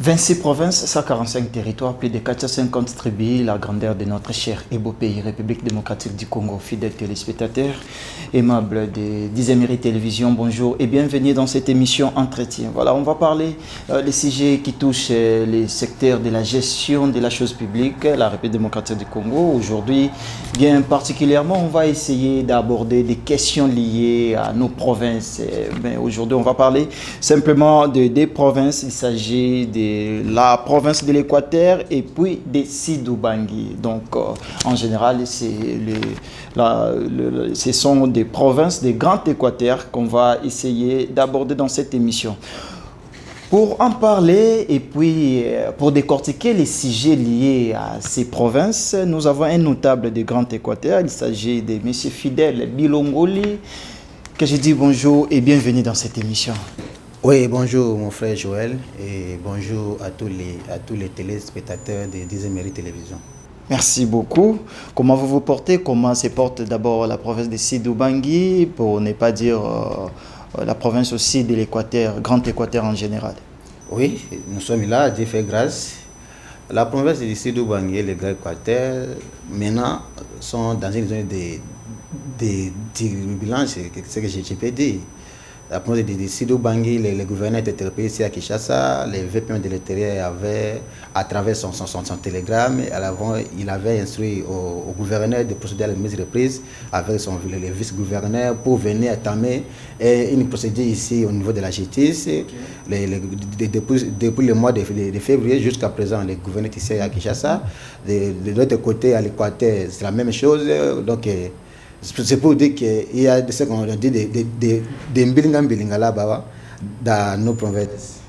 26 provinces, 145 territoires, plus de 450 tribus, la grandeur de notre cher et beau pays, République démocratique du Congo. Fidèles téléspectateurs, aimables de 10e Télévision, bonjour et bienvenue dans cette émission Entretien. Voilà, on va parler des sujets qui touchent les secteurs de la gestion de la chose publique, la République démocratique du Congo. Aujourd'hui, bien particulièrement, on va essayer d'aborder des questions liées à nos provinces. Mais aujourd'hui, on va parler simplement des provinces. Il s'agit de la province de l'Équateur et puis des Sidou-Bangui. Donc, en général, ce sont des provinces des Grands Équateurs qu'on va essayer d'aborder dans cette émission. Pour en parler et puis pour décortiquer les sujets liés à ces provinces, nous avons un notable des Grands Équateurs. Il s'agit de M. Fidèle Bilongoli, que je dis bonjour et bienvenue dans cette émission. Oui, bonjour mon frère Joël et bonjour à tous les téléspectateurs de 10e Télévision. Merci beaucoup. Comment vous vous portez? Comment se porte d'abord la province de Sidou-Bangui, pour ne pas dire la province aussi de l'Équateur, Grand Équateur en général? Oui, nous sommes là, Dieu fait grâce. La province de Sidou-Bangui et le Grand Équateur, maintenant, sont dans une zone de turbulence, c'est ce que je peux dire. La province de Sidou-Bangui, le gouverneur était interpellé ici à Kinshasa. Le VP de l'Intérieur avait, à travers son télégramme, il avait instruit au gouverneur de procéder à la mise de reprise avec le vice-gouverneur pour venir entamer une procédure ici au niveau de la justice. Depuis le mois de février jusqu'à présent, le gouverneur est ici à Kinshasa. De l'autre côté, à l'Équateur, c'est la même chose. Donc, c'est pour dire qu'il y a ce qu'on dit des mbilinga là-bas dans nos provinces.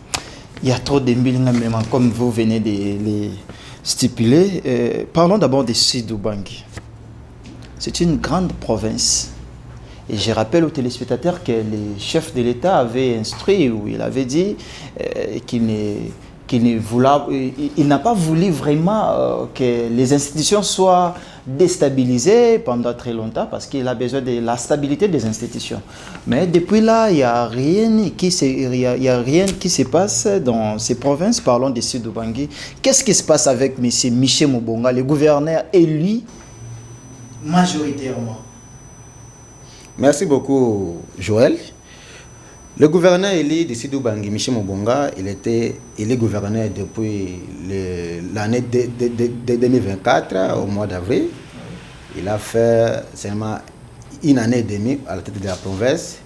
Il y a trop de mbilinga, comme vous venez de les stipuler. Parlons d'abord de Sidou-Bangui. C'est une grande province. Et je rappelle aux téléspectateurs que le chef de l'État avait instruit, ou il avait dit qu'il n'a pas voulu vraiment que les institutions soient déstabilisées pendant très longtemps parce qu'il a besoin de la stabilité des institutions. Mais depuis là, il n'y a rien qui se passe dans ces provinces. Parlons de Sidou-Bangui. Qu'est-ce qui se passe avec M. Michel Mobonga, le gouverneur élu majoritairement? Merci beaucoup, Joël. Le gouverneur élu de Sidou-Bangui, Michel Mobonga, il est gouverneur depuis l'année 2024, au mois d'avril. Il a fait seulement une année et demie à la tête de la province.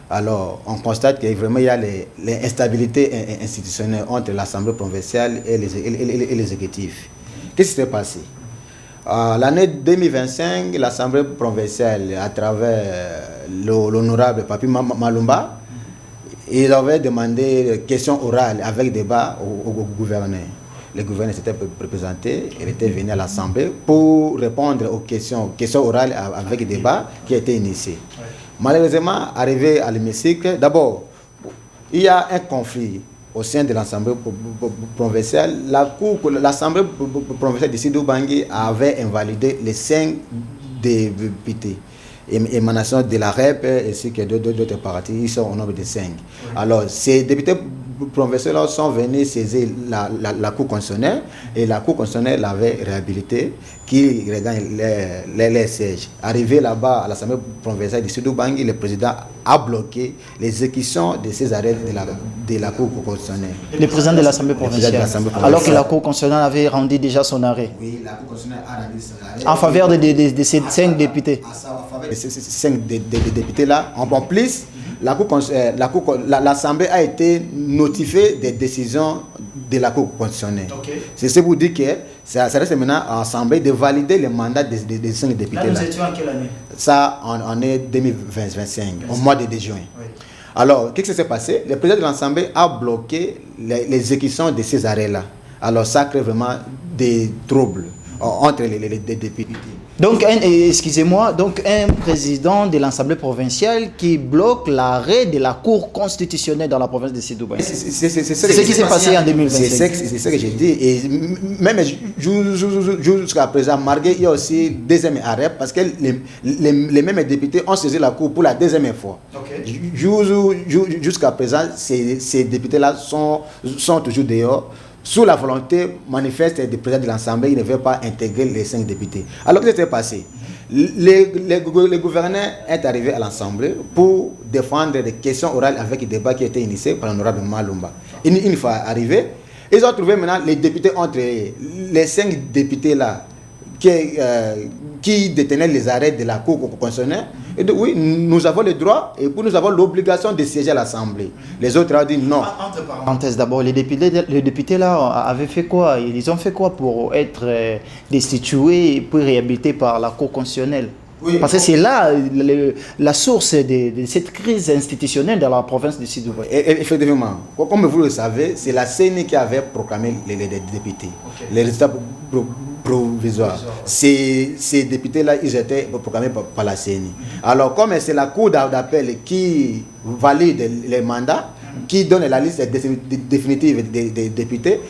Alors, on constate qu'il y a l'instabilité institutionnelle entre l'Assemblée provinciale et l'exécutif. Qu'est-ce qui s'est passé? L'année 2025, l'Assemblée provinciale, à travers l'honorable Papi Malumba, ils avaient demandé questions orales avec débat au gouverneur. Le gouverneur s'était présenté, il était venu à l'Assemblée pour répondre aux questions orales avec débat qui a été initié. Ouais. Malheureusement, arrivé à l'hémicycle, d'abord, il y a un conflit au sein de l'Assemblée provinciale. L'Assemblée provinciale de Sidou-Bangui avait invalidé les 5 députés. Émanation de la REP ainsi que d'autres partis, ils sont au nombre de 5. Oui. Alors, ces députés provinciaux sont venus saisir la Cour constitutionnelle et la Cour constitutionnelle l'avait réhabilité, qui regagne les sièges. Arrivé là-bas à l'Assemblée provinciale de Sidou-Bangui, le président a bloqué l'exécution de ces arrêts de la Cour constitutionnelle. Le président de l'Assemblée provinciale, alors que la Cour constitutionnelle avait rendu déjà son arrêt. Oui, la Cour constitutionnelle a rendu son arrêt. En faveur de ces 5 députés. Ces 5 députés-là, en plus, l'Assemblée a été notifiée des décisions de la Cour constitutionnelle. Okay. C'est pour dire que ça reste maintenant à l'Assemblée de valider le mandat des 5 députés. Là, nous étions en quelle année? Ça, en est 2025, au mois de juin. Oui. Alors, qu'est-ce qui s'est passé? Le président de l'Assemblée a bloqué l'exécution de ces arrêts-là. Alors, ça crée vraiment des troubles entre les députés. Donc, excusez-moi, donc un président de l'Assemblée provinciale qui bloque l'arrêt de la Cour constitutionnelle dans la province de Sidou-Bangui. C'est ce qui s'est passé en 2025. C'est ce que j'ai dit. Et même jusqu'à présent, malgré il y a aussi deuxième arrêt parce que les mêmes députés ont saisi la Cour pour la deuxième fois. Okay. Jusqu'à présent, ces députés-là sont toujours dehors sous la volonté manifeste du président de l'Assemblée, il ne veut pas intégrer les 5 députés. Alors, qu'est-ce qui s'est passé? Le gouverneur est arrivé à l'Assemblée pour défendre des questions orales avec le débat qui a été initié par l'honorable Malumba. Une fois arrivé, ils ont trouvé maintenant les députés entre les 5 députés là qui détenaient les arrêts de la Cour constitutionnelle. Et donc, oui, nous avons le droit et nous avons l'obligation de siéger à l'Assemblée. Les autres ont dit non. Entre parenthèses, d'abord, les députés là avaient fait quoi? Ils ont fait quoi pour être destitués et puis réhabilités par la Cour constitutionnelle? Oui, parce que c'est là la source de cette crise institutionnelle dans la province du Sud. Effectivement, comme vous le savez, c'est la CENI qui avait proclamé les députés. Okay. Les résultats provisoires. Ces députés-là, ils étaient proclamés par la CENI. Alors, comme c'est la Cour d'appel qui valide les mandats, qui donne la liste définitive des députés,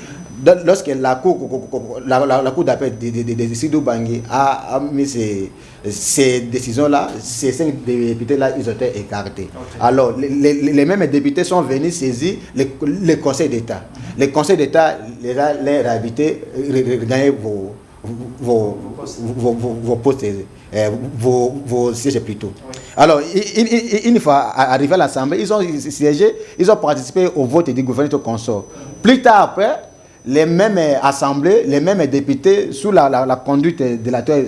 lorsque la Cour d'appel de Sidou Bangui a mis ces décisions-là, ces 5 députés-là, ils ont été écartés. Okay. Alors, les mêmes députés sont venus saisir le Conseil d'État. Le Conseil d'État les a réhabilités, regagner vos postes, vos sièges plutôt. Oui. Alors, une fois arrivés à l'Assemblée, ils ont siégé, ils ont participé au vote du gouvernement consort. Plus tard après, les mêmes assemblées, les mêmes députés, sous la conduite de l'actuel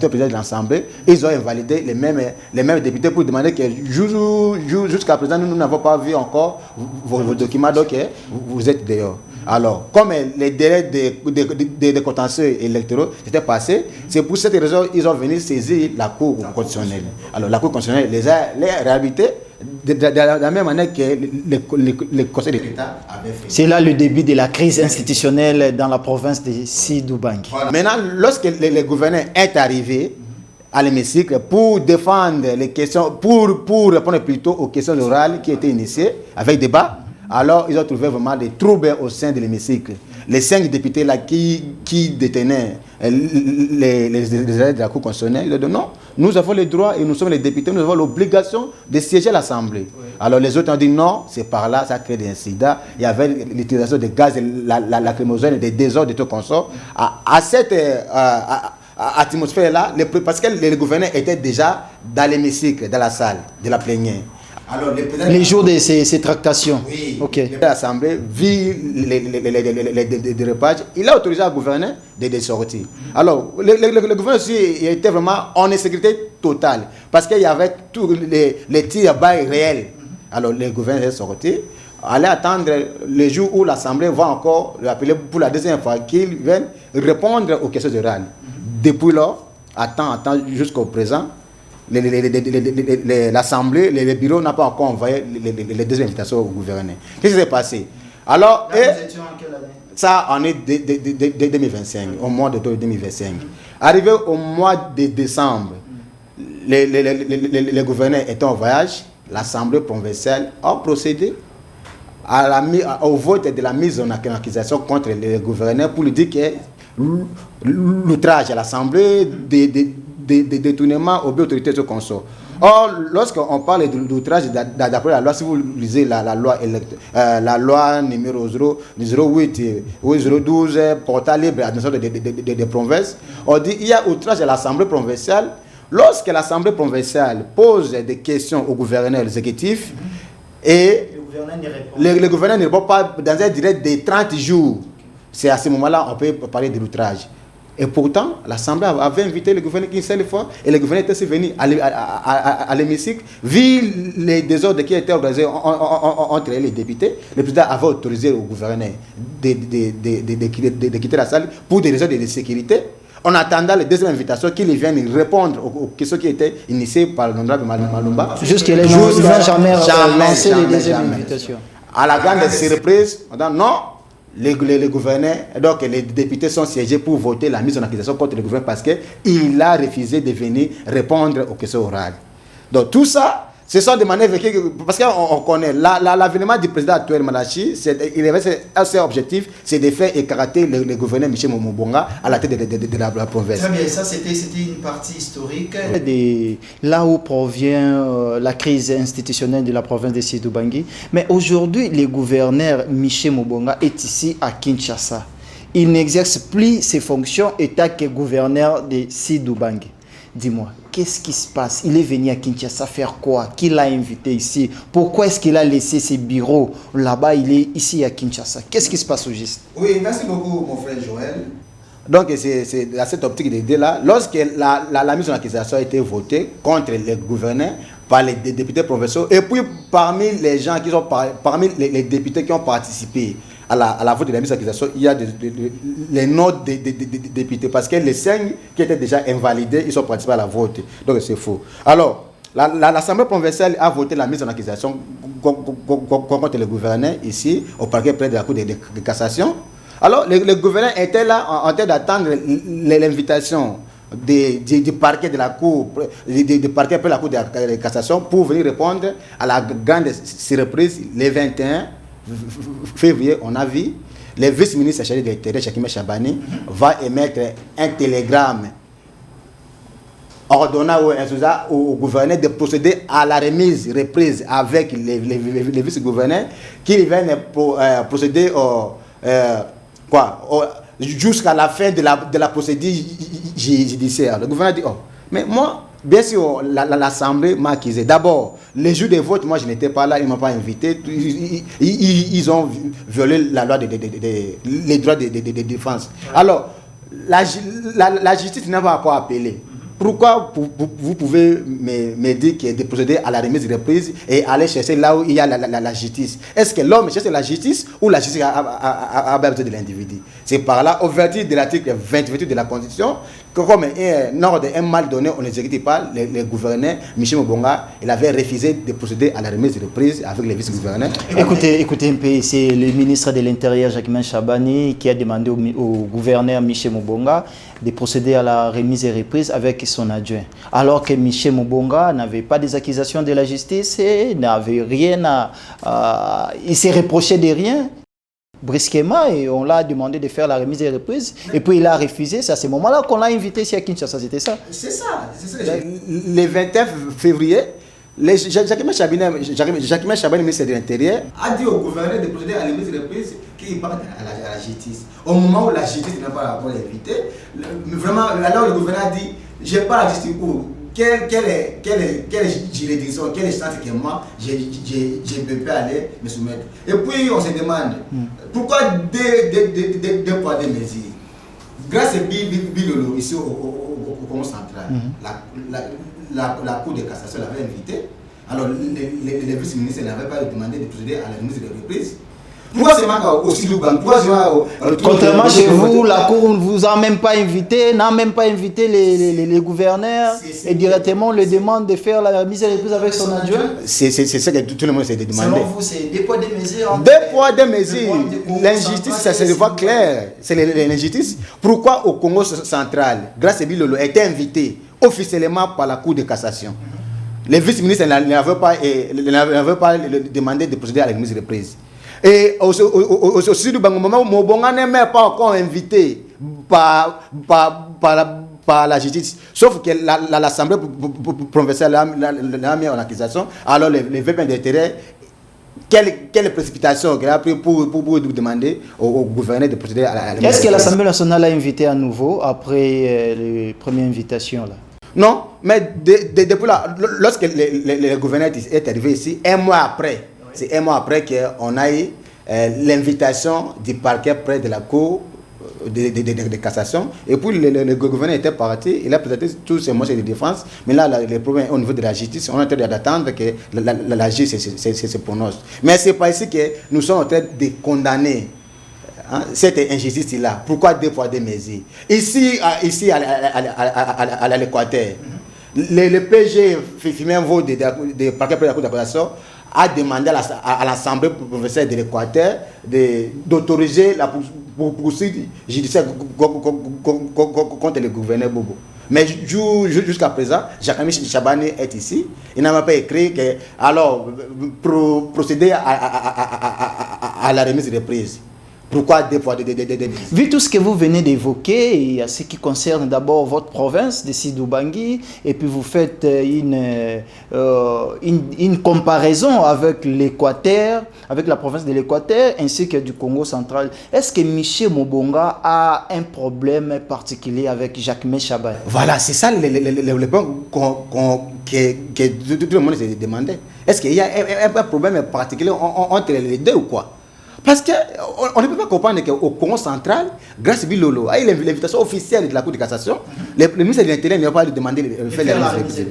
président de l'Assemblée, ils ont invalidé les mêmes députés pour demander que jusqu'à présent, nous n'avons pas vu encore vos documents, donc vous êtes dehors. Alors, comme les délais des contentieux électoraux étaient passés, c'est pour cette raison qu'ils ont venu saisir la Cour constitutionnelle. Alors, la Cour constitutionnelle les a réhabilités de la même manière que le Conseil d'État avait fait. C'est là le début de la crise institutionnelle dans la province de Sidou Bangui. Voilà. Maintenant, lorsque le gouverneur est arrivé à l'hémicycle pour défendre les questions, pour répondre plutôt aux questions orales qui étaient initiées avec débat, alors ils ont trouvé vraiment des troubles au sein de l'hémicycle. Les 5 députés là qui détenaient les arrêts de la Cour constitutionnelle, ils ont dit non, nous avons le droit et nous sommes les députés, nous avons l'obligation de siéger à l'Assemblée. Oui. Alors les autres ont dit non, c'est par là, ça crée des incidents. Il y avait l'utilisation de gaz, lacrymogène et des désordres de tout consort. À cette atmosphère-là, parce que le gouverneur était déjà dans l'hémicycle, dans la salle de la plénière. Alors, les jours de ces tractations. Oui. Okay. L'Assemblée vit les repas. Il a autorisé le gouverneur de sortir. Alors, le gouverneur aussi était vraiment en insécurité totale. Parce qu'il y avait tous les tirs à balles réels. Alors, le gouverneur est sorti. Allait attendre le jour où l'Assemblée va encore l'appeler pour la deuxième fois qu'il vienne répondre aux questions orales. Depuis lors, attend jusqu'au présent. L'Assemblée, les bureaux n'ont pas encore envoyé les 2 invitations au gouverneur. Qu'est-ce qui s'est passé? Alors, nous étions en quelle année? Ça en est de 2025, au mois de 2025. Arrivé au mois de décembre, les gouverneurs étaient en voyage, l'Assemblée provinciale a procédé au vote de la mise en accusation contre les gouverneurs pour lui dire que l'outrage à l'Assemblée des détournements aux autorités de consort. Or, lorsqu'on parle d'outrage, d'après la loi, si vous lisez la loi numéro 08 ou 012, portail libre administration des provinces, on dit qu'il y a outrage à l'Assemblée provinciale lorsque l'Assemblée provinciale pose des questions au gouverneur exécutif et le gouverneur ne répond pas dans un délai de 30 jours. C'est à ce moment-là qu'on peut parler de l'outrage. Et pourtant, l'Assemblée avait invité le gouverneur une seule fois et le gouverneur était aussi venu à l'hémicycle. Vu les désordres qui étaient organisés entre les députés, le président avait autorisé au gouverneur de quitter la salle pour des raisons de sécurité. En attendant les 2e invitations qu'il vienne répondre aux questions qui étaient initiées par l'honorable Malumba. Jusqu'à là, ils n'ont jamais lancé les 2e invitations. À la grande surprise, on dit non. Les gouverneurs, donc les députés sont siégés pour voter la mise en accusation contre le gouverneur parce qu'il a refusé de venir répondre aux questions orales. Donc tout ça, Ce sont des manœuvres parce qu'on connaît l'avènement du président actuel Malachi, il avait un seul objectif, c'est de faire écarter le gouverneur Michel Mobonga à la tête de la province. Très bien, ça c'était une partie historique. Là où provient la crise institutionnelle de la province de Sidou-Bangui. Mais aujourd'hui, le gouverneur Michel Mobonga est ici à Kinshasa. Il n'exerce plus ses fonctions étant que gouverneur de Sidou-Bangui. Dis-moi, qu'est-ce qui se passe? Il est venu à Kinshasa faire quoi? Qui l'a invité ici? Pourquoi est-ce qu'il a laissé ses bureaux là-bas? Il est ici à Kinshasa. Qu'est-ce qui se passe au juste? Oui, merci beaucoup mon frère Joël. Donc c'est à cette optique d'idée-là, lorsque la mise en accusation a été votée contre les gouverneurs par les députés provinciaux, et puis parmi les gens qui sont parmi les députés qui ont participé à la vote de la mise en accusation, il y a les noms des députés, parce que les 5 qui étaient déjà invalidés, ils sont participés à la vote. Donc c'est faux. Alors, l'Assemblée provinciale a voté la mise en accusation contre le gouverneur ici, au parquet près de la Cour de cassation. Alors, le gouverneur était là en train d'attendre l'invitation du parquet de la Cour, du parquet près de la Cour de cassation pour venir répondre à la grande surprise le 21 février. On a vu le vice-ministre chargé de l'Intérieur, Jacquemain Chabani, va émettre un télégramme ordonnant au gouverneur de procéder à la remise reprise avec les vice-gouverneurs, qui viennent procéder jusqu'à la fin de la procédure judiciaire. Le gouverneur dit, mais moi, bien sûr, l'Assemblée m'a accusé. D'abord, les jours de vote, moi je n'étais pas là, ils ne m'ont pas invité. Ils ont violé la loi les droits de défense. Alors, la justice n'a pas encore appelé. Pourquoi vous pouvez me dire qu'il y a de procéder à la remise de reprise et aller chercher là où il y a la justice? Est-ce que l'homme cherche la justice ou la justice a besoin de l'individu? C'est par là, au vertu de l'article 28 de la Constitution, que comme un ordre, un mal donné, on n'exécute pas, le gouverneur Michel Mobonga, il avait refusé de procéder à la remise de reprise avec les vice-gouverneurs. Écoutez un peu, c'est le ministre de l'Intérieur, Jacquemain Chabani, qui a demandé au gouverneur Michel Mobonga de procéder à la remise et reprise avec son adjoint. Alors que Michel Mobonga n'avait pas des accusations de la justice et n'avait rien il s'est reproché de rien. Brusquement, et on l'a demandé de faire la remise et reprise, et puis il a refusé. C'est à ce moment-là qu'on l'a invité ici à Kinshasa, c'était ça? C'est ça. Le 29 février, Jacquemain Chabani, ministre de l'Intérieur, a dit au gouverneur de procéder à la remise et reprise qu'il parle à la justice. Au moment où la justice n'a pas encore invité, vraiment, alors le gouverneur a dit, je n'ai pas la justice où. Quelle juridiction, quelle instance que moi, je peux aller me soumettre. Et puis on se demande, pourquoi deux poids, deux mesures? Grâce à Bilolo, ici au Congo central, la Cour de cassation l'avait invité. Alors les vice-ministres n'avaient pas demandé de procéder à la remise de reprise. Pourquoi c'est aussi contrairement chez vous, la Cour ne vous a même pas invité, n'a même pas invité les gouverneurs et directement le demande de faire la mise à reprise avec son adjoint? C'est ça que tout le monde s'est demandé. Selon vous, c'est deux poids, deux mesures? Deux poids, deux mesures. L'injustice, ça se voit clair. C'est l'injustice. Pourquoi au Congo central, grâce à Bilolo, a été invité officiellement par la Cour de cassation? Les vice-ministres n'avaient pas demandé de procéder à la mise de reprise. Et aussi du moment où Mobonga n'est même pas encore invité par la justice, sauf que l'Assemblée provinciale l'a mis en accusation. Alors les VP d'intérêt, quelle précipitation qu'elle a pris pour demander au gouverneur de procéder à la... Est-ce que l'Assemblée nationale a invité à nouveau après les premières invitations là? Non, mais depuis là, lorsque le gouverneur est arrivé ici, un mois après, c'est un mois après qu'on a eu l'invitation du parquet près de la Cour de cassation. Et puis le gouverneur était parti, il a présenté tous ses moyens de défense. Mais là, les problèmes au niveau de la justice, on est en train d'attendre que la justice se prononce. Mais ce n'est pas ici que nous sommes en train de condamner cette injustice-là. Pourquoi deux fois deux mesures? Ici à l'Équateur, le PG un vote de parquet près de la Cour de cassation a demandé à l'Assemblée provinciale de l'Équateur d'autoriser la poursuite judiciaire contre le gouverneur Bobo. Mais jusqu'à présent, Jacques Chabani est ici. Il n'a même pas écrit que, alors, procéder à la remise des prises. Pourquoi des fois Vu tout ce que vous venez d'évoquer, et à ce qui concerne d'abord votre province de Sidou-Bangui, et puis vous faites une comparaison avec l'Équateur, avec la province de l'Équateur, ainsi que du Congo central, est-ce que Michel Mobonga a un problème particulier avec Jacques Chabani? Voilà, c'est ça le point que tout le monde se demandait. Est-ce qu'il y a un problème particulier entre les deux ou quoi? Parce qu'on ne peut pas comprendre qu'au Congo central, grâce à Bilolo, a eu l'invitation officielle de la Cour de cassation, le ministre de l'Intérieur n'a pas demandé de faire les révisions.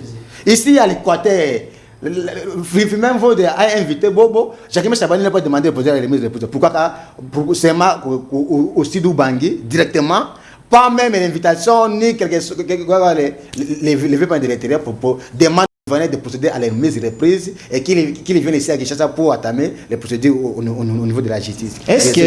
Ici, à l'Équateur, même vous a invité Bobo, Jacques Chabani n'a pas demandé de poser la remise de révision. Pourquoi seulement au Sidou-Bangui, directement, pas même l'invitation, ni les vœux de l'Intérieur pour demander de procéder à la mise de reprise et qu'il vienne ici à Kinshasa pour entamer les procédures au niveau de la justice. Est-ce que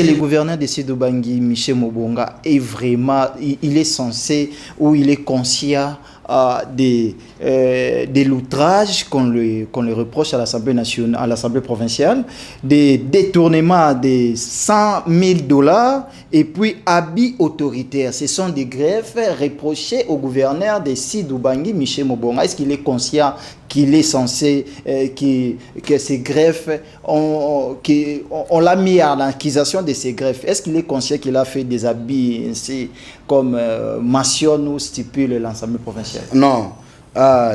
le gouverneur de Sidou-Bangui, Michel Mobonga, est vraiment, il est censé ou il est conscient de l'outrage qu'on lui reproche à l'Assemblée nationale, à l'Assemblée provinciale, des détournements de $100,000 et puis habits autoritaires? Ce sont des greffes reprochées au gouverneur de Sidou-Bangui, Michel Mobonga. Est-ce qu'il est conscient qu'il est censé, que ces greffes, on l'a mis à l'accusation de ces greffes? Est-ce qu'il est conscient qu'il a fait des habits ainsi comme mentionne ou stipule l'Assemblée provinciale? Non.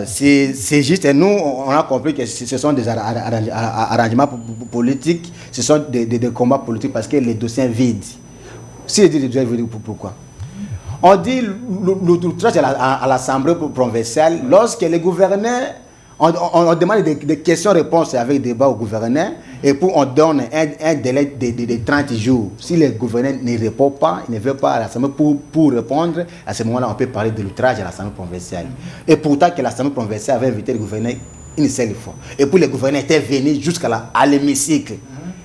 C'est juste, nous, on a compris que ce sont des arrangements politiques, ce sont des combats politiques parce que les dossiers vides. Si je dis les dossiers vides, pourquoi? On dit l'outrage à l'Assemblée provinciale lorsque les gouverneurs, on demande des questions-réponses avec débat au gouverneur et puis on donne un délai de 30 jours. Si le gouverneur ne répond pas, il ne veut pas à l'Assemblée pour répondre, à ce moment-là, on peut parler de l'outrage à l'Assemblée provinciale. Et pourtant que l'Assemblée provinciale avait invité le gouverneur une seule fois. Et puis le gouverneur était venu jusqu'à l'hémicycle.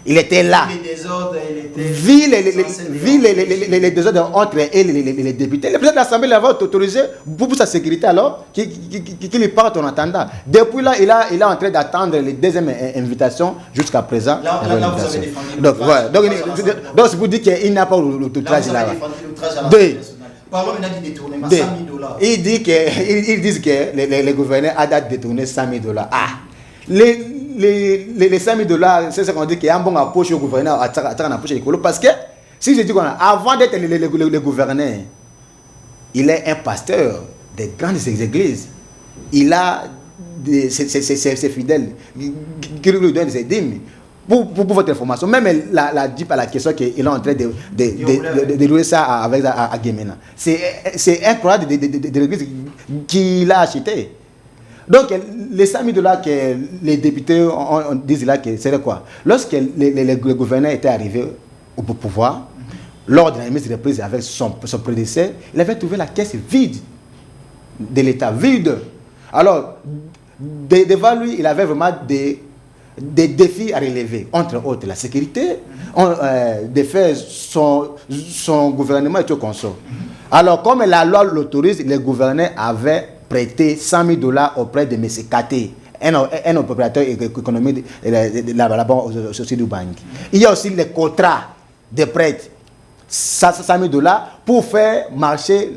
Il était là. Vu les désordres entre et les députés, le président de l'Assemblée l'avait autorisé pour sa sécurité alors qu'il parte en attendant. Depuis là, il est en train d'attendre les deuxièmes invitations jusqu'à présent. Là vous avez défendu donc c'est pour dire qu'il n'a pas l'outrage là. Parlons maintenant du détournement, $100,000. Ils disent que les gouverneurs a détourné $100,000. Ah, les $100,000, c'est ce qu'on dit qu'il y a un bon approche au gouverneur, à approche l'école. Parce que, si je dis avant d'être le gouverneur, il est un pasteur des grandes églises. Il a ses fidèles qui lui donnent ses dîmes. Pour votre information, même la question qu'il est en train de louer ça avec à Guémena. C'est un croix de l'église qu'il a acheté. Donc, les $100,000 que les députés disent là, c'est quoi? Lorsque le gouverneur était arrivé au pouvoir, lors de la mise de reprise avec son prédécesseur, il avait trouvé la caisse vide de l'État, vide. Alors, devant lui, il avait vraiment des défis à relever, entre autres la sécurité, de faire son gouvernement et tout consort. Alors, comme la loi l'autorise, le gouverneur avait prêté $100,000 auprès de M. Kate, un opérateur économique là-bas au Sidou-Bangui. Il y a aussi les contrats de prêt, $100,000 pour faire marcher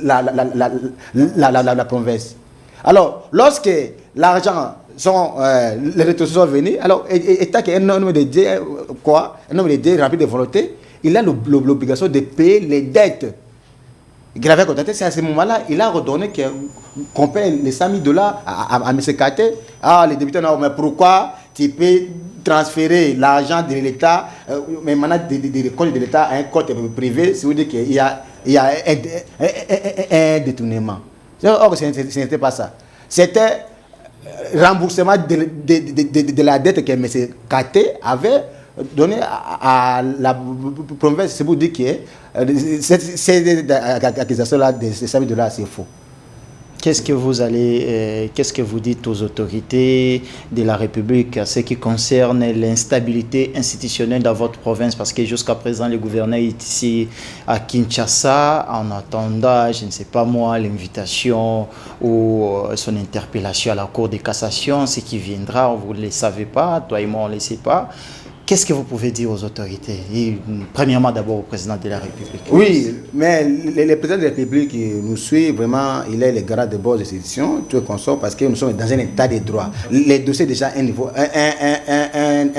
la province. Alors, lorsque l'argent, les ressources sont venus, alors, étant qu'un homme de Dieu, un homme de Dieu rempli de volonté, il a l'obligation de payer les dettes qu'il avait contractées. C'est à ce moment-là, il a redonné qu'on paye les $100,000 à M. Kate. Ah, les députés, non, mais pourquoi tu peux transférer l'argent de l'État, mais maintenant des comptes de l'État à un compte privé, c'est vous dire qu'il y a un détournement. Or, ce n'était pas ça. C'était remboursement de la dette que M. Kate avait donné à la province. C'est pour dire que ces accusations-là de $100,000, c'est faux. qu'est-ce que vous dites aux autorités de la République à ce qui concerne l'instabilité institutionnelle dans votre province? Parce que jusqu'à présent, le gouverneur est ici à Kinshasa en attendant, je ne sais pas moi, l'invitation ou son interpellation à la Cour de cassation, ce qui viendra, vous ne le savez pas, toi et moi on ne le sait pas. Qu'est-ce que vous pouvez dire aux autorités? Et, premièrement, d'abord au président de la République. Oui, mais le président de la République nous suit vraiment, il est le garant de bonnes institutions, tout consort, parce que nous sommes dans un état de droit. Les dossiers déjà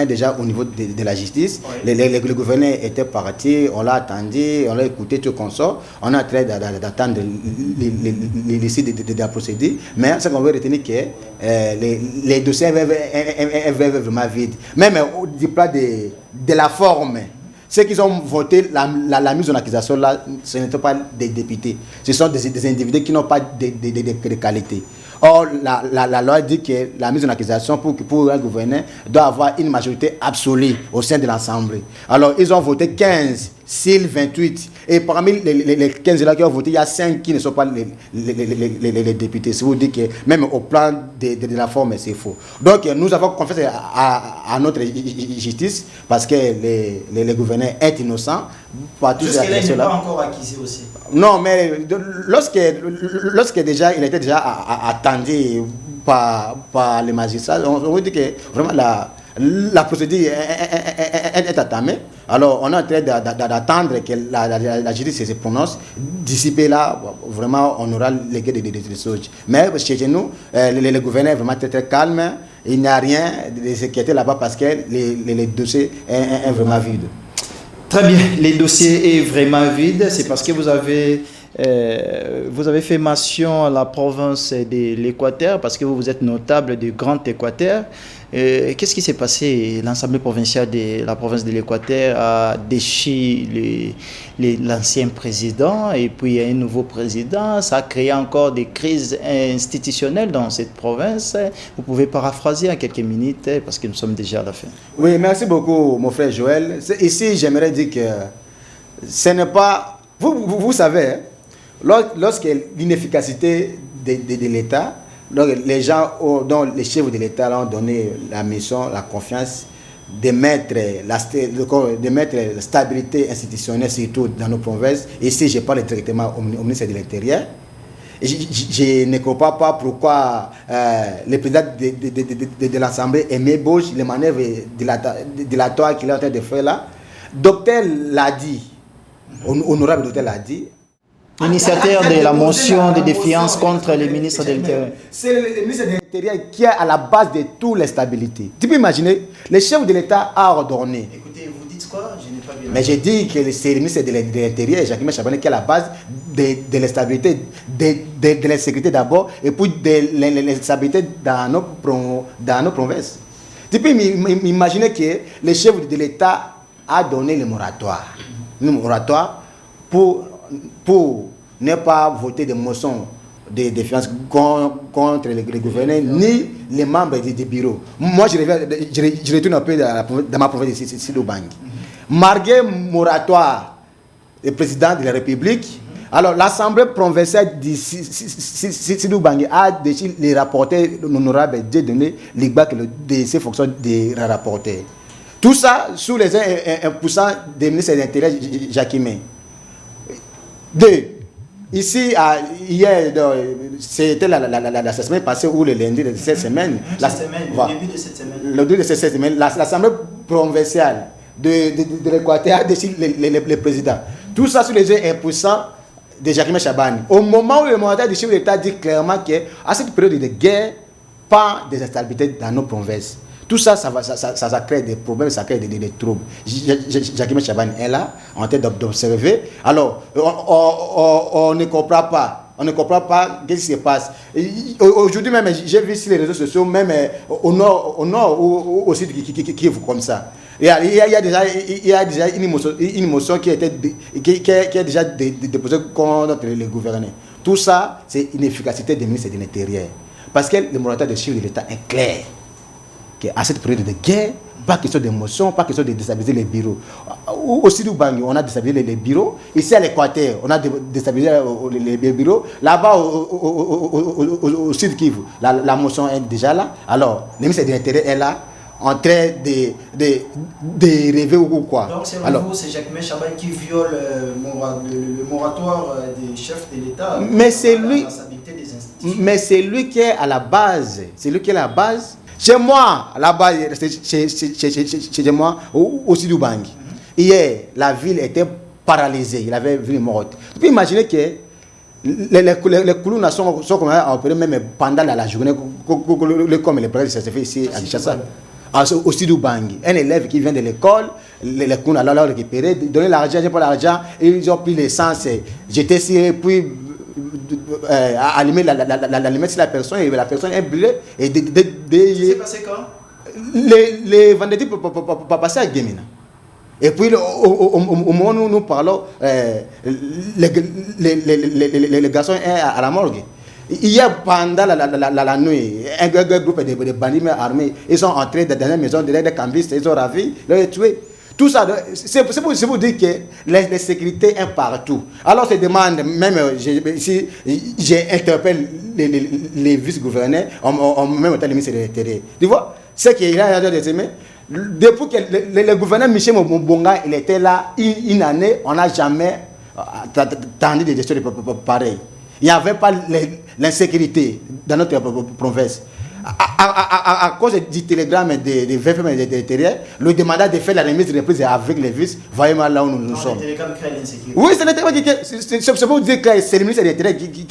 déjà au niveau de la justice. Oui. Le gouverneur était parti, on l'a attendu, on l'a écouté, tout consort. On est en train d'attendre l'issue de la procédure. Mais ce qu'on veut retenir, que les dossiers sont vraiment vides. Même du plan de la forme. Ceux qui ont voté la mise en accusation là, ce n'étaient pas des députés. Ce sont des individus qui n'ont pas de qualité. Or, la loi dit que la mise en accusation pour un gouverneur doit avoir une majorité absolue au sein de l'Assemblée. Alors, ils ont voté 15, sur 28. Et parmi les 15 là qui ont voté, il y a 5 qui ne sont pas les députés. C'est vous dire que même au plan de la forme, c'est faux. Donc, nous avons confiance à notre justice parce que le gouverneur est innocent. Jusque-là, il n'est pas encore accusé aussi. Non, mais lorsque déjà, il était déjà attendu par les magistrats, on veut dire que vraiment la procédure est entamée. Alors, on est en train d'attendre que la justice se prononce. D'ici là, vraiment, on aura les gains de choses. Mais chez nous, le gouverneur est vraiment très calme. Il n'y a rien de sécurité là-bas parce que les dossiers sont vraiment vides. Très bien, les dossiers est vraiment vide. C'est parce que vous avez fait mention à la province de l'Équateur, parce que vous êtes notable du Grand Équateur. Qu'est-ce qui s'est passé? L'Assemblée provinciale de la province de l'Équateur a déchu l'ancien président et puis il y a un nouveau président. Ça a créé encore des crises institutionnelles dans cette province. Vous pouvez paraphraser en quelques minutes parce que nous sommes déjà à la fin. Oui, merci beaucoup mon frère Joël. Ici, j'aimerais dire que ce n'est pas... Vous savez, lorsque l'inefficacité de l'État, donc les gens dont les chefs de l'État ont donné la mission, la confiance de mettre la stabilité institutionnelle surtout dans nos provinces. Ici, je parle directement au ministère de l'Intérieur. Je ne comprends pas pourquoi le président de l'Assemblée aimait Bosch, les manœuvres dilatoires qu'il est en train de faire là. Docteur l'a dit, honorable docteur l'a dit. L'initiateur de la motion de défiance contre le ministre de l'Intérieur. C'est le ministre de l'Intérieur qui est à la base de toute l'instabilité. Tu peux imaginer, le chef de l'État a ordonné. Écoutez, vous dites quoi? Je n'ai pas bien. Mais j'ai dit que c'est le ministre de l'Intérieur, Jacques Chabanel, qui est à la base de l'instabilité, de l'insécurité d'abord, et puis de l'instabilité dans nos provinces. Tu peux imaginer que le chef de l'État a donné le moratoire. Le moratoire pour ne pas voter des motions de défiance contre les gouverneurs ni les membres des bureaux. Moi, je retourne un peu dans ma province de Sidou-Bangui. Malgré moratoire, le président de la République, alors l'Assemblée provinciale de Sidou-Bangui a décidé de rapporter l'honorable Dieudonné Ligbak de ses fonctions de rapporteur. Tout ça sous les 1% des ministres de l'Intérieur, Jacquemin. Ici, hier, c'était la semaine passée ou le lundi de cette semaine. Le début de cette semaine. Le début de cette semaine, l'Assemblée provinciale de l'Équateur a décidé le président. Tout ça sous les yeux impuissants de Jacquemin Chabani. Au moment où le mandat du chef de l'État dit clairement qu'à cette période de guerre, pas des instabilités dans nos provinces. Tout ça, ça crée des problèmes, ça crée des troubles. Jacquemin Chabani est là, en train d'observer. Alors, on ne comprend pas. On ne comprend pas ce qui se passe. Aujourd'hui même, j'ai vu sur les réseaux sociaux, même au nord ou au sud, qui est comme ça. Il y a déjà une motion qui est déjà déposée contre le gouverneur. Tout ça, c'est une efficacité des ministres de l'Intérieur. Parce que le moratoire de chef de l'État est clair. À cette période de guerre, pas question d'émotion, pas question de déstabiliser les bureaux. au Sidou Bangui, on a déstabilisé les bureaux. Ici à l'Équateur, on a déstabilisé les bureaux. Là-bas, au Sud Kivu, la motion est déjà là. Alors, le ministre de l'Intérieur est là, en train de rêver ou quoi. Donc, selon vous, c'est Jacques Chaban qui viole le moratoire des chefs de l'État. Mais c'est lui qui est à la base. C'est lui qui est à la base. Chez moi, là-bas, chez moi, au Sidou Bangui, hier, la ville était paralysée. Il avait vu morte. Tu peux imaginer que les Koulouna sont comme à opérer même pendant la journée, comme les prêtres, ça se fait ici à Kinshasa. Au Sidou Bangui. Un élève qui vient de l'école, les Koulouna l'ont récupéré, donné l'argent, j'ai pas l'argent, ils ont pris l'essence, jeté sur, puis allumer l'allumette sur la personne, et la personne est brûlée. C'est passé quand? Les vendredis pour passer à Guémina. Et puis au moment où nous parlons, les garçons sont à la morgue. Hier, pendant la nuit, un groupe de bandits armés, ils sont entrés dans la maison, des cambistes, ils ont ravi, ils ont tué. Tout ça, c'est pour dire que les sécurités sont partout. Alors, je demande, même si j'ai interpellé les vice-gouverneurs, en même temps les ministres de l'Intérieur. Tu vois, ce qu'il a dit, depuis que le gouverneur Michel Mbonga il était là une année, on n'a jamais tendu des gestions pareilles. Il n'y avait pas l'insécurité dans notre province. À cause du télégramme des VFM de l'Intérieur, le demanda de faire la remise de reprise avec les vices, voyez mal là où nous sommes. Le télégramme crée l'insécurité. Oui, c'est le télégramme qui c'est pour dire que c'est le ministre de l'Intérieur qui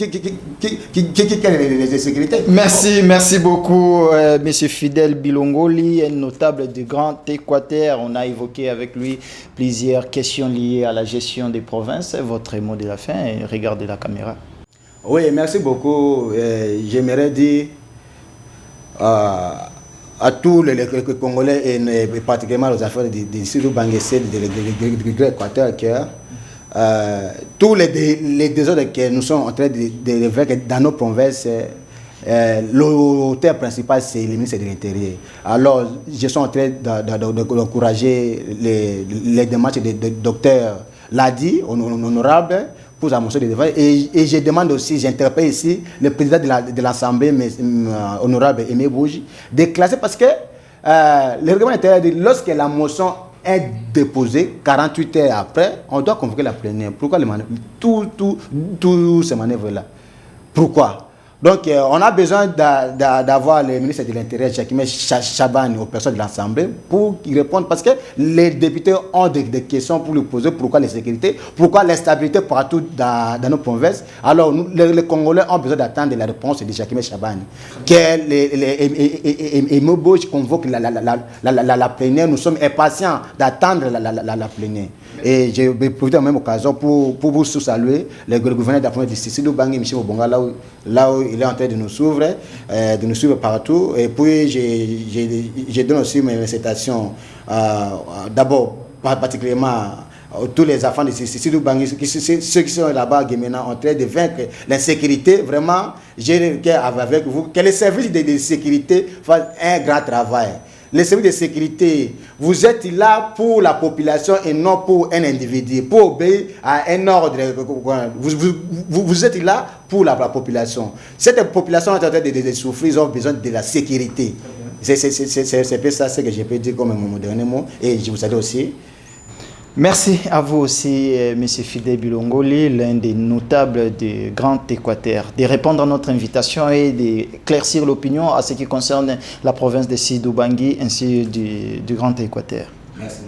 crée les insécurités. Merci beaucoup, M. Fidèle Bilongoli, un notable du Grand Équateur. On a évoqué avec lui plusieurs questions liées à la gestion des provinces. Votre mot de la fin, regardez la caméra. Oui, merci beaucoup. J'aimerais dire à tous les Congolais et particulièrement aux affaires de Sidou Bangui de l'Équateur que tous les désordres que nous sommes en train de faire dans nos provinces, l'auteur principal c'est le ministre de l'Intérieur. Alors je suis en train d'encourager les démarches de docteur Ladi, honorable, pour la motion de débat. Et je demande aussi, j'interpelle ici le président de l'Assemblée, honorable Aimé Bougie, de classer parce que le règlement intérieur dit lorsque la motion est déposée, 48 heures après, on doit convoquer la plénière. Pourquoi tous ces manœuvres-là? Pourquoi? Donc, on a besoin d'avoir le ministre de l'Intérieur, Jacques Chaban, aux personnes de l'Assemblée, pour y répondre. Parce que les députés ont des questions pour lui poser. Pourquoi l'insécurité? Pourquoi l'instabilité partout dans nos provinces? Alors, les Congolais ont besoin d'attendre la réponse de Jacques Chaban. Et Mobo convoque la plénière. Nous sommes impatients d'attendre la plénière. Et je vais profiter de la même occasion pour vous saluer le gouverneur de la province de Sidou Bangui, Michel Mbonga, là où il est en train de nous suivre partout. Et puis, je donne aussi mes citations, d'abord, particulièrement, tous les enfants de Sidou Bangui, ceux qui sont là-bas, en train de vaincre l'insécurité. Vraiment, j'ai avec vous que les services de sécurité fassent un grand travail. Les services de sécurité, vous êtes là pour la population et non pour un individu, pour obéir à un ordre. Vous êtes là pour la population. Cette population est en train de souffrir, ils ont besoin de la sécurité. C'est peut-être ça que je peux dire comme mon dernier mot. Et je vous salue aussi. Merci à vous aussi, M. Fidèle Bilongoli, l'un des notables du Grand Équateur, de répondre à notre invitation et d'éclaircir l'opinion à ce qui concerne la province de Sidou Bangui ainsi du Grand Équateur. Merci.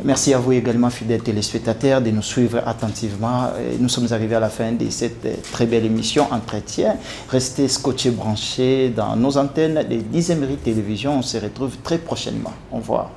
Merci à vous également, fidèles téléspectateurs, de nous suivre attentivement. Nous sommes arrivés à la fin de cette très belle émission Entretien. Restez scotchés, branchés dans nos antennes de 10e Télévision. On se retrouve très prochainement. Au revoir.